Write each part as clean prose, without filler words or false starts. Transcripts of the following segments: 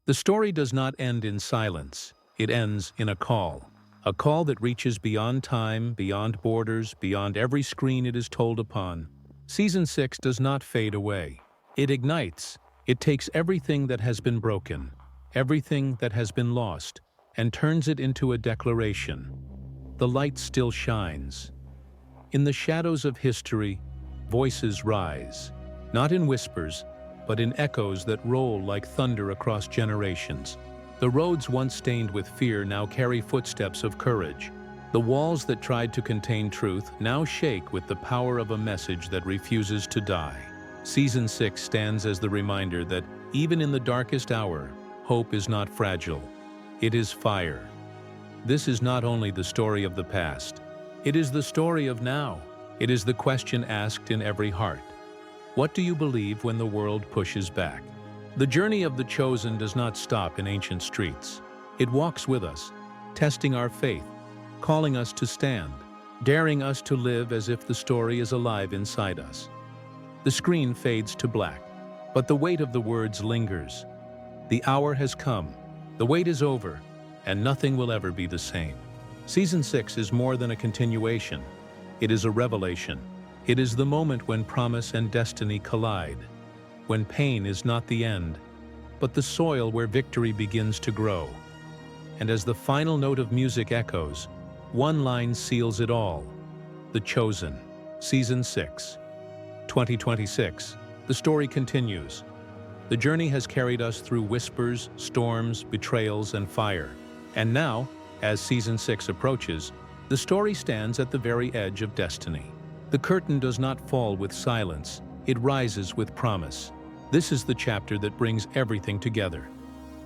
The story does not end in silence. It ends in a call. A call that reaches beyond time, beyond borders, beyond every screen it is told upon. Season 6 does not fade away. It ignites. It takes everything that has been broken, everything that has been lost, and turns it into a declaration. The light still shines. In the shadows of history, voices rise, not in whispers, but in echoes that roll like thunder across generations. The roads once stained with fear now carry footsteps of courage. The walls that tried to contain truth now shake with the power of a message that refuses to die. Season 6 stands as the reminder that, even in the darkest hour, hope is not fragile. It is fire. This is not only the story of the past. It is the story of now. It is the question asked in every heart. What do you believe when the world pushes back? The journey of the chosen does not stop in ancient streets. It walks with us, testing our faith, calling us to stand, daring us to live as if the story is alive inside us. The screen fades to black, but the weight of the words lingers. The hour has come, the wait is over, and nothing will ever be the same. Season 6 is more than a continuation. It is a revelation. It is the moment when promise and destiny collide, when pain is not the end, but the soil where victory begins to grow. And as the final note of music echoes, one line seals it all. The Chosen, Season 6. 2026. The story continues. The journey has carried us through whispers, storms, betrayals, and fire. And now, as Season 6 approaches, the story stands at the very edge of destiny. The curtain does not fall with silence, it rises with promise. This is the chapter that brings everything together.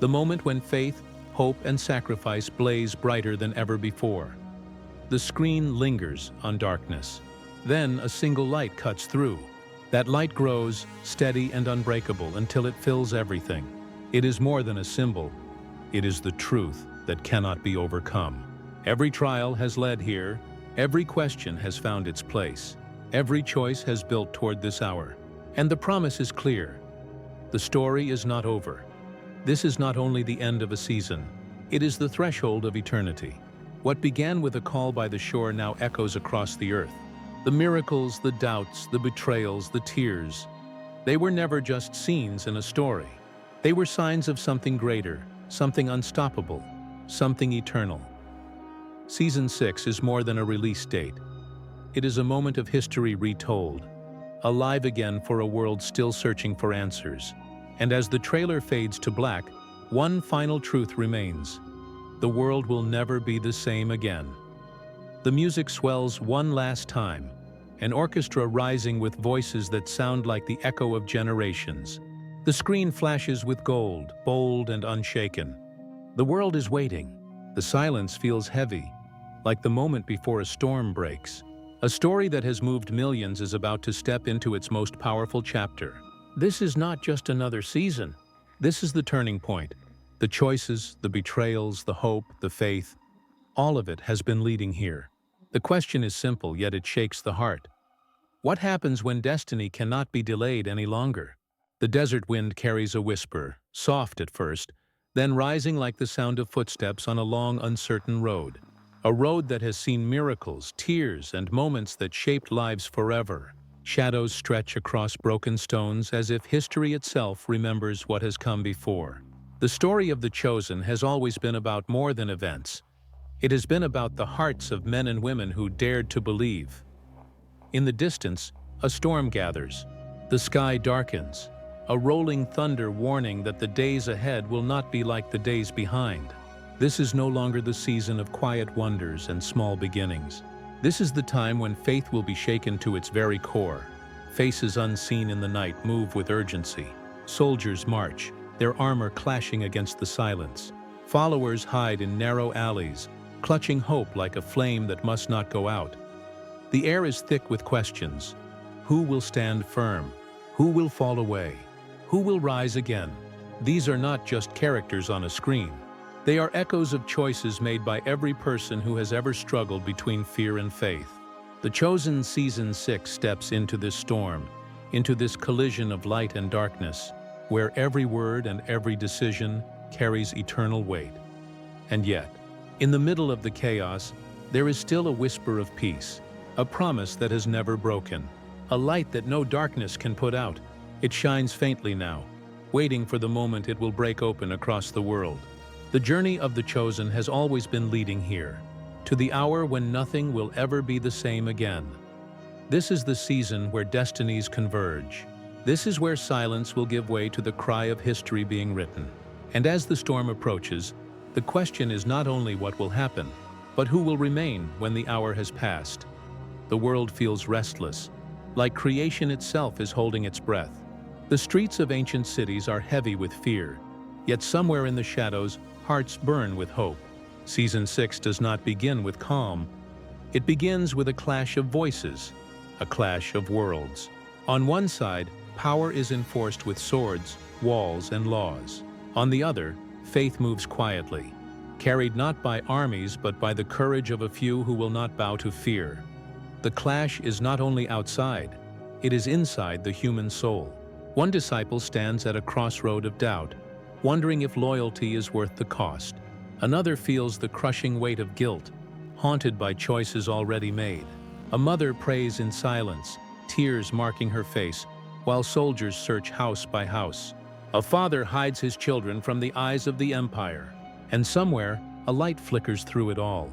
The moment when faith, hope, and sacrifice blaze brighter than ever before. The screen lingers on darkness. Then a single light cuts through. That light grows, steady and unbreakable, until it fills everything. It is more than a symbol. It is the truth that cannot be overcome. Every trial has led here. Every question has found its place. Every choice has built toward this hour. And the promise is clear. The story is not over. This is not only the end of a season. It is the threshold of eternity. What began with a call by the shore now echoes across the earth. The miracles, the doubts, the betrayals, the tears. They were never just scenes in a story. They were signs of something greater, something unstoppable, something eternal. Season 6 is more than a release date. It is a moment of history retold, alive again for a world still searching for answers. And as the trailer fades to black, one final truth remains. The world will never be the same again. The music swells one last time, an orchestra rising with voices that sound like the echo of generations. The screen flashes with gold, bold and unshaken. The world is waiting. The silence feels heavy, like the moment before a storm breaks. A story that has moved millions is about to step into its most powerful chapter. This is not just another season. This is the turning point. The choices, the betrayals, the hope, the faith, all of it has been leading here. The question is simple, yet it shakes the heart. What happens when destiny cannot be delayed any longer? The desert wind carries a whisper, soft at first, then rising like the sound of footsteps on a long, uncertain road. A road that has seen miracles, tears, and moments that shaped lives forever. Shadows stretch across broken stones as if history itself remembers what has come before. The story of the chosen has always been about more than events. It has been about the hearts of men and women who dared to believe. In the distance, a storm gathers. The sky darkens, a rolling thunder warning that the days ahead will not be like the days behind. This is no longer the season of quiet wonders and small beginnings. This is the time when faith will be shaken to its very core. Faces unseen in the night move with urgency. Soldiers march, their armor clashing against the silence. Followers hide in narrow alleys, clutching hope like a flame that must not go out. The air is thick with questions. Who will stand firm? Who will fall away? Who will rise again? These are not just characters on a screen. They are echoes of choices made by every person who has ever struggled between fear and faith. The Chosen Season 6 steps into this storm, into this collision of light and darkness, where every word and every decision, carries eternal weight. And yet, in the middle of the chaos, there is still a whisper of peace, a promise that has never broken, a light that no darkness can put out. It shines faintly now, waiting for the moment it will break open across the world. The journey of the chosen has always been leading here, to the hour when nothing will ever be the same again. This is the season where destinies converge. This is where silence will give way to the cry of history being written. And as the storm approaches, the question is not only what will happen, but who will remain when the hour has passed. The world feels restless, like creation itself is holding its breath. The streets of ancient cities are heavy with fear, yet somewhere in the shadows, hearts burn with hope. Season 6 does not begin with calm. It begins with a clash of voices, a clash of worlds. On one side, power is enforced with swords, walls, and laws. On the other, faith moves quietly, carried not by armies but by the courage of a few who will not bow to fear. The clash is not only outside, it is inside the human soul. One disciple stands at a crossroad of doubt, wondering if loyalty is worth the cost. Another feels the crushing weight of guilt, haunted by choices already made. A mother prays in silence, tears marking her face, while soldiers search house by house. A father hides his children from the eyes of the empire, and somewhere a light flickers through it all,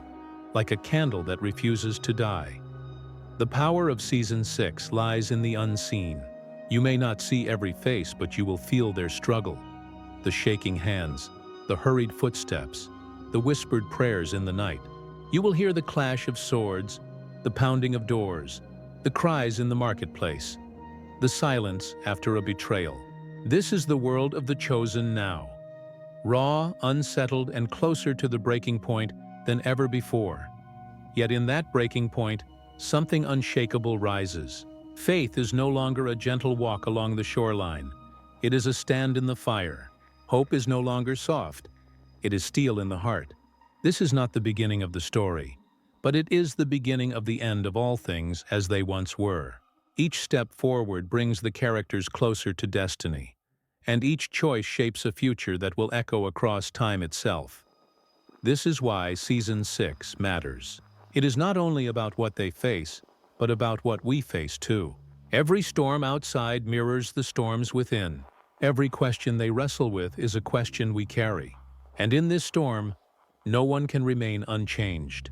like a candle that refuses to die. The power of Season 6 lies in the unseen. You may not see every face, but you will feel their struggle. The shaking hands, the hurried footsteps, the whispered prayers in the night. You will hear the clash of swords, the pounding of doors, the cries in the marketplace, the silence after a betrayal. This is the world of the chosen now. Raw, unsettled, and closer to the breaking point than ever before. Yet in that breaking point, something unshakable rises. Faith is no longer a gentle walk along the shoreline. It is a stand in the fire. Hope is no longer soft. It is steel in the heart. This is not the beginning of the story, but it is the beginning of the end of all things as they once were. Each step forward brings the characters closer to destiny, and each choice shapes a future that will echo across time itself. This is why Season 6 matters. It is not only about what they face, but about what we face too. Every storm outside mirrors the storms within. Every question they wrestle with is a question we carry. And in this storm, no one can remain unchanged.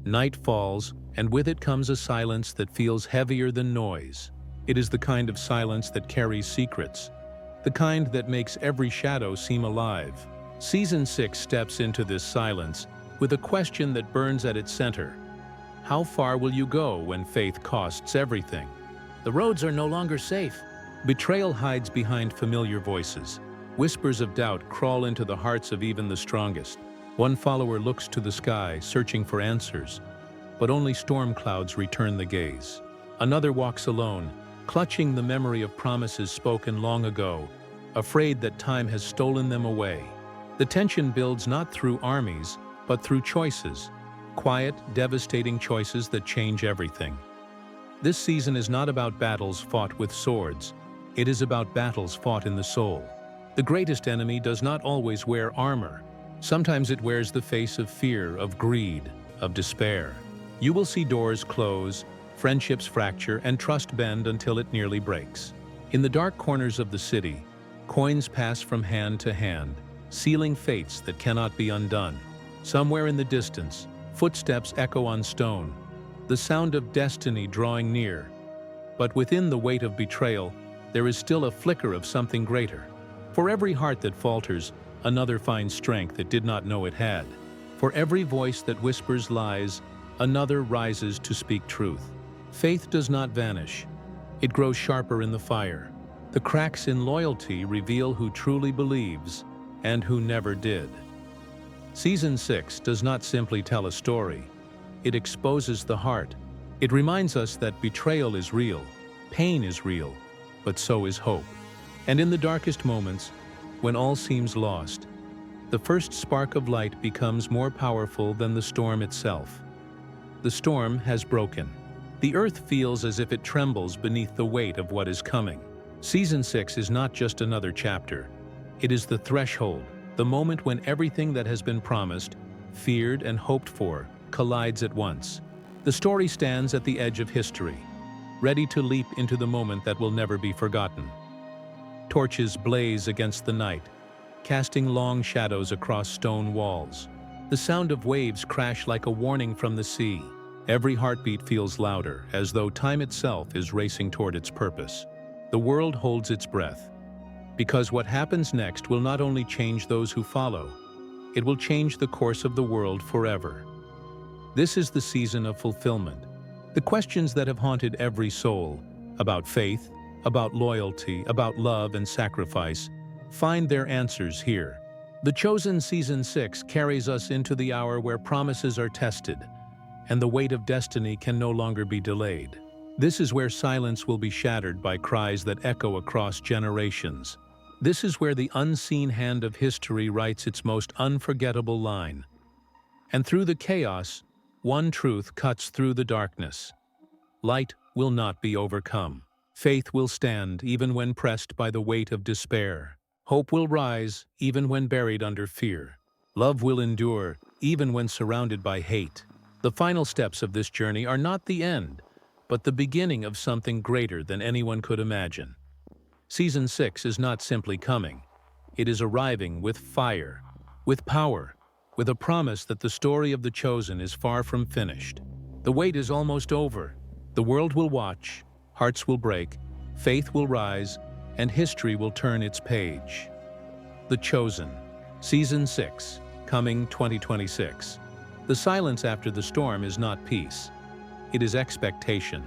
Night falls, and with it comes a silence that feels heavier than noise. It is the kind of silence that carries secrets, the kind that makes every shadow seem alive. Season 6 steps into this silence with a question that burns at its center. How far will you go when faith costs everything? The roads are no longer safe. Betrayal hides behind familiar voices. Whispers of doubt crawl into the hearts of even the strongest. One follower looks to the sky, searching for answers, but only storm clouds return the gaze. Another walks alone, clutching the memory of promises spoken long ago, afraid that time has stolen them away. The tension builds not through armies, but through choices. Quiet, devastating choices that change everything. This season is not about battles fought with swords. It is about battles fought in the soul. The greatest enemy does not always wear armor. Sometimes it wears the face of fear, of greed, of despair. You will see doors close, friendships fracture, and trust bend until it nearly breaks. In the dark corners of the city, coins pass from hand to hand, sealing fates that cannot be undone. Somewhere in the distance, footsteps echo on stone, the sound of destiny drawing near. But within the weight of betrayal, there is still a flicker of something greater. For every heart that falters, another finds strength it did not know it had. For every voice that whispers lies, another rises to speak truth. Faith does not vanish. It grows sharper in the fire. The cracks in loyalty reveal who truly believes and who never did. Season 6 does not simply tell a story. It exposes the heart. It reminds us that betrayal is real, pain is real, but so is hope. And in the darkest moments, when all seems lost, the first spark of light becomes more powerful than the storm itself. The storm has broken. The earth feels as if it trembles beneath the weight of what is coming. Season 6 is not just another chapter. It is the threshold, the moment when everything that has been promised, feared, and hoped for collides at once. The story stands at the edge of history, ready to leap into the moment that will never be forgotten. Torches blaze against the night, casting long shadows across stone walls. The sound of waves crash like a warning from the sea. Every heartbeat feels louder, as though time itself is racing toward its purpose. The world holds its breath, because what happens next will not only change those who follow, it will change the course of the world forever. This is the season of fulfillment. The questions that have haunted every soul, about faith, about loyalty, about love and sacrifice, find their answers here. The Chosen Season 6 carries us into the hour where promises are tested, and the weight of destiny can no longer be delayed. This is where silence will be shattered by cries that echo across generations. This is where the unseen hand of history writes its most unforgettable line. And through the chaos, one truth cuts through the darkness. Light will not be overcome. Faith will stand even when pressed by the weight of despair. Hope will rise even when buried under fear. Love will endure even when surrounded by hate. The final steps of this journey are not the end, but the beginning of something greater than anyone could imagine. Season 6 is not simply coming. It is arriving with fire, with power, with a promise that the story of the Chosen is far from finished. The wait is almost over. The world will watch, hearts will break, faith will rise, and history will turn its page. The Chosen, Season 6, coming 2026. The silence after the storm is not peace. It is expectation.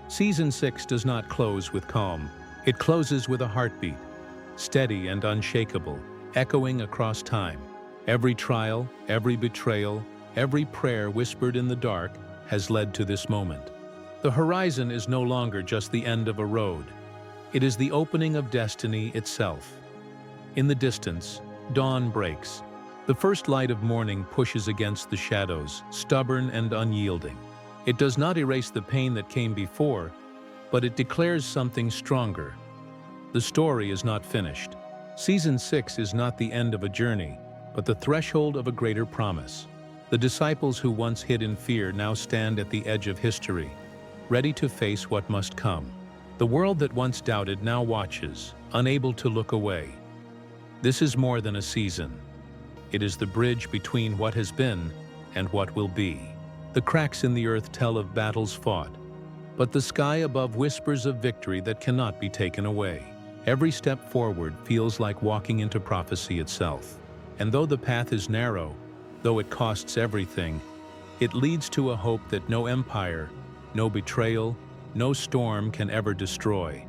Season 6 does not close with calm. It closes with a heartbeat, steady and unshakable, echoing across time. Every trial, every betrayal, every prayer whispered in the dark has led to this moment. The horizon is no longer just the end of a road. It is the opening of destiny itself. In the distance, dawn breaks. The first light of morning pushes against the shadows, stubborn and unyielding. It does not erase the pain that came before, but it declares something stronger. The story is not finished. Season 6 is not the end of a journey, but the threshold of a greater promise. The disciples who once hid in fear now stand at the edge of history, ready to face what must come. The world that once doubted now watches, unable to look away. This is more than a season. It is the bridge between what has been and what will be. The cracks in the earth tell of battles fought, but the sky above whispers of victory that cannot be taken away. Every step forward feels like walking into prophecy itself. And though the path is narrow, though it costs everything, it leads to a hope that no empire, no betrayal, no storm can ever destroy.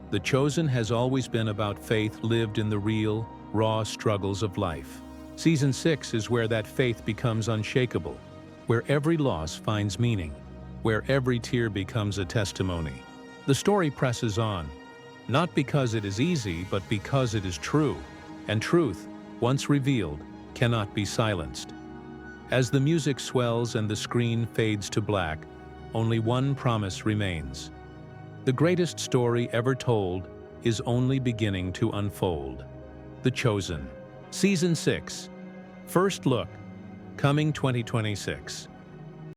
The Chosen has always been about faith lived in the real, raw struggles of life. Season 6 is where that faith becomes unshakable, where every loss finds meaning, where every tear becomes a testimony. The story presses on, not because it is easy, but because it is true, and truth, once revealed, cannot be silenced. As the music swells and the screen fades to black, only one promise remains. The greatest story ever told is only beginning to unfold. The Chosen, Season 6, First Look, coming 2026.